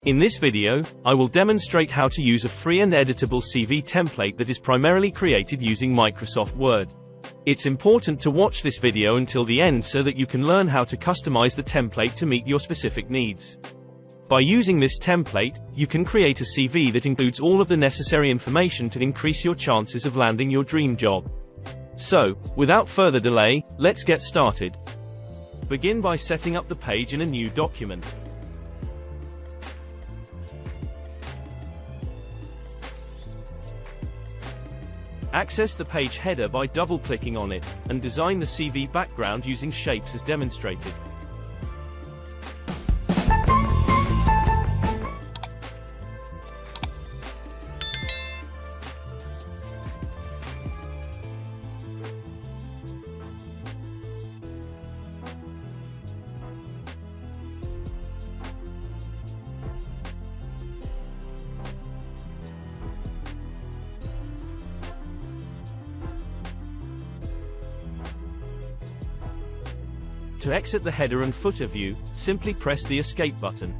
In this video, I will demonstrate how to use a free and editable CV template that is primarily created using Microsoft Word. It's important to watch this video until the end so that you can learn how to customize the template to meet your specific needs. By using this template, you can create a CV that includes all of the necessary information to increase your chances of landing your dream job. So, without further delay, let's get started. Begin by setting up the page in a new document. Access the page header by double-clicking on it, and design the CV background using shapes as demonstrated. To exit the header and footer view, simply press the Escape button.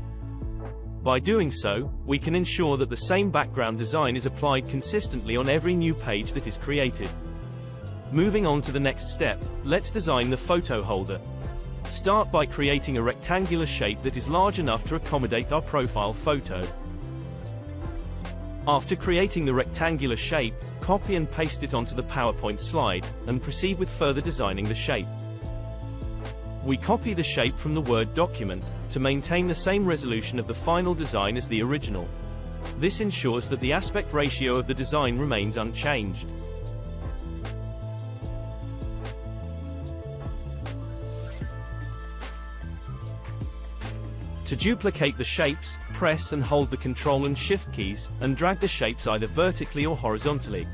By doing so, we can ensure that the same background design is applied consistently on every new page that is created. Moving on to the next step, let's design the photo holder. Start by creating a rectangular shape that is large enough to accommodate our profile photo. After creating the rectangular shape, copy and paste it onto the PowerPoint slide, and proceed with further designing the shape. We copy the shape from the Word document, to maintain the same resolution of the final design as the original. This ensures that the aspect ratio of the design remains unchanged. To duplicate the shapes, press and hold the Ctrl and Shift keys, and drag the shapes either vertically or horizontally.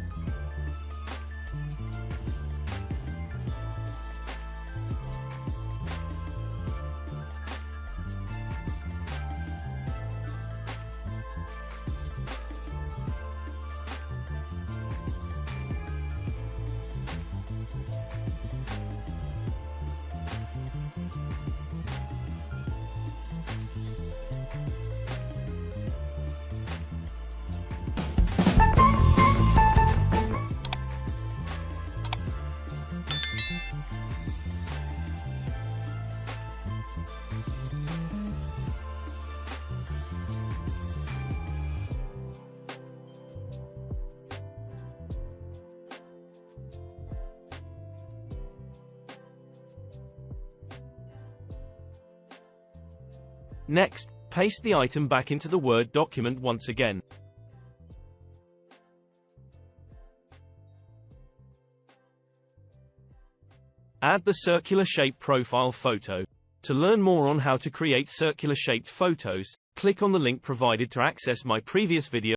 Next, paste the item back into the Word document once again. Add the circular shape profile photo. To learn more on how to create circular shaped photos, click on the link provided to access my previous video.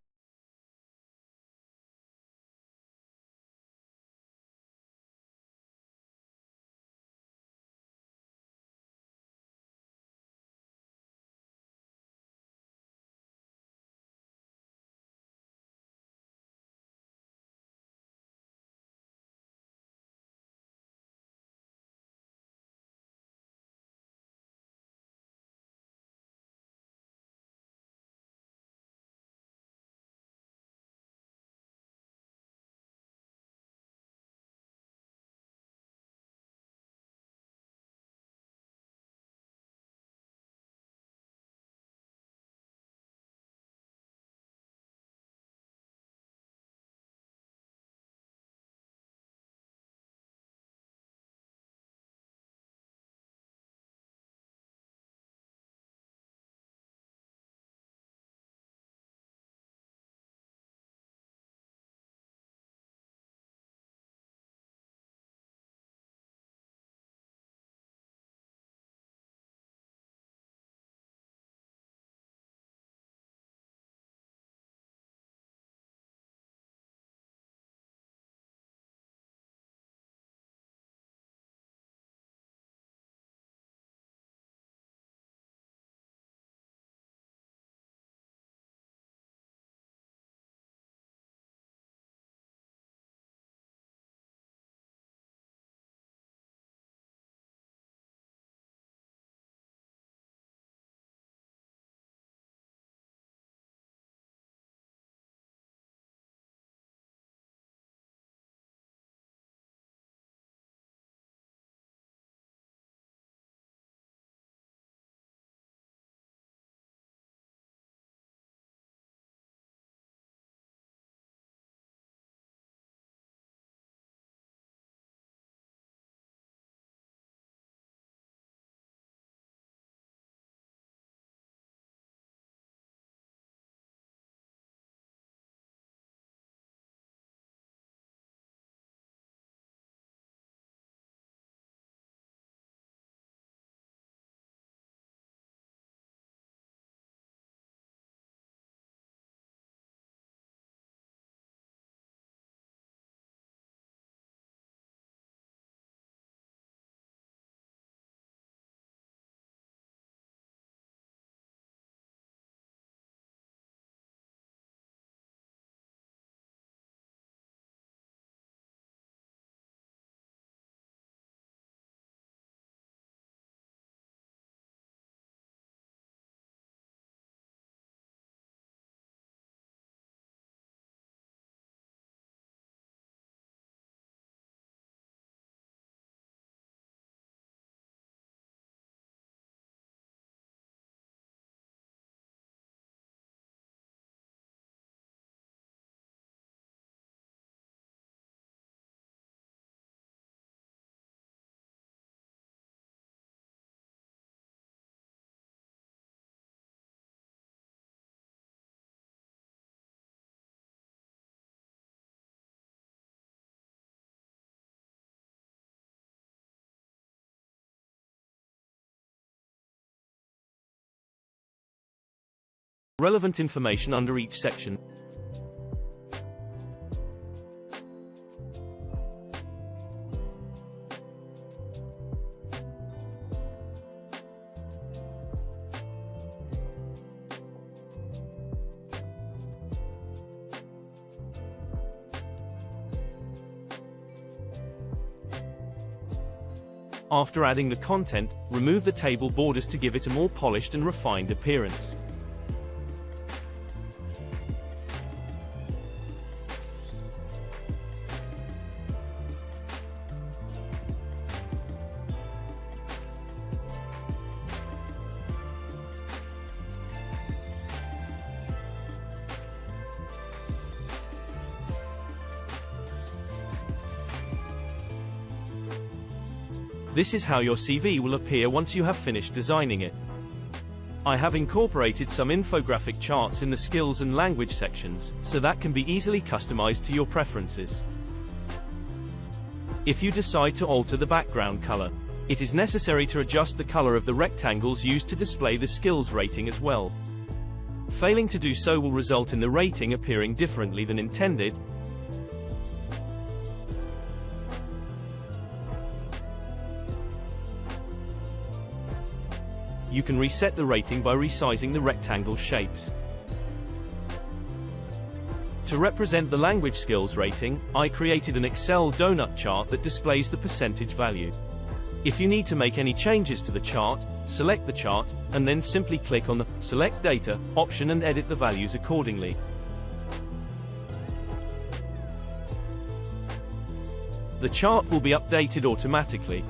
relevant information under each section. After adding the content, remove the table borders to give it a more polished and refined appearance. This is how your CV will appear once you have finished designing it. I have incorporated some infographic charts in the skills and language sections, so that can be easily customized to your preferences. If you decide to alter the background color, it is necessary to adjust the color of the rectangles used to display the skills rating as well. Failing to do so will result in the rating appearing differently than intended. You can reset the rating by resizing the rectangle shapes. To represent the language skills rating, I created an Excel donut chart that displays the percentage value. If you need to make any changes to the chart, select the chart, and then simply click on the Select Data option and edit the values accordingly. The chart will be updated automatically.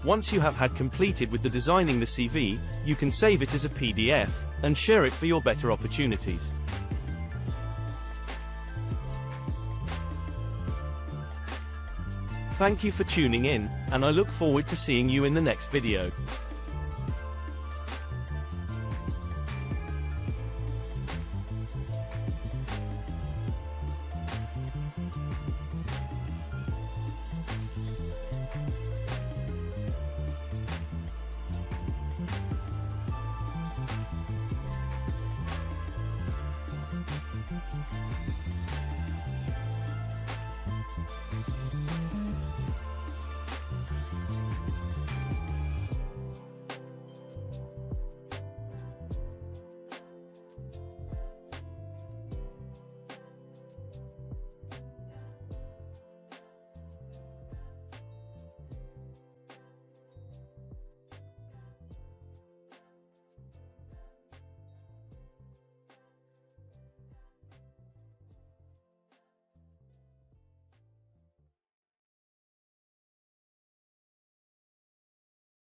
Once you have had completed with the designing the CV, you can save it as a PDF, and share it for your better opportunities. Thank you for tuning in, and I look forward to seeing you in the next video.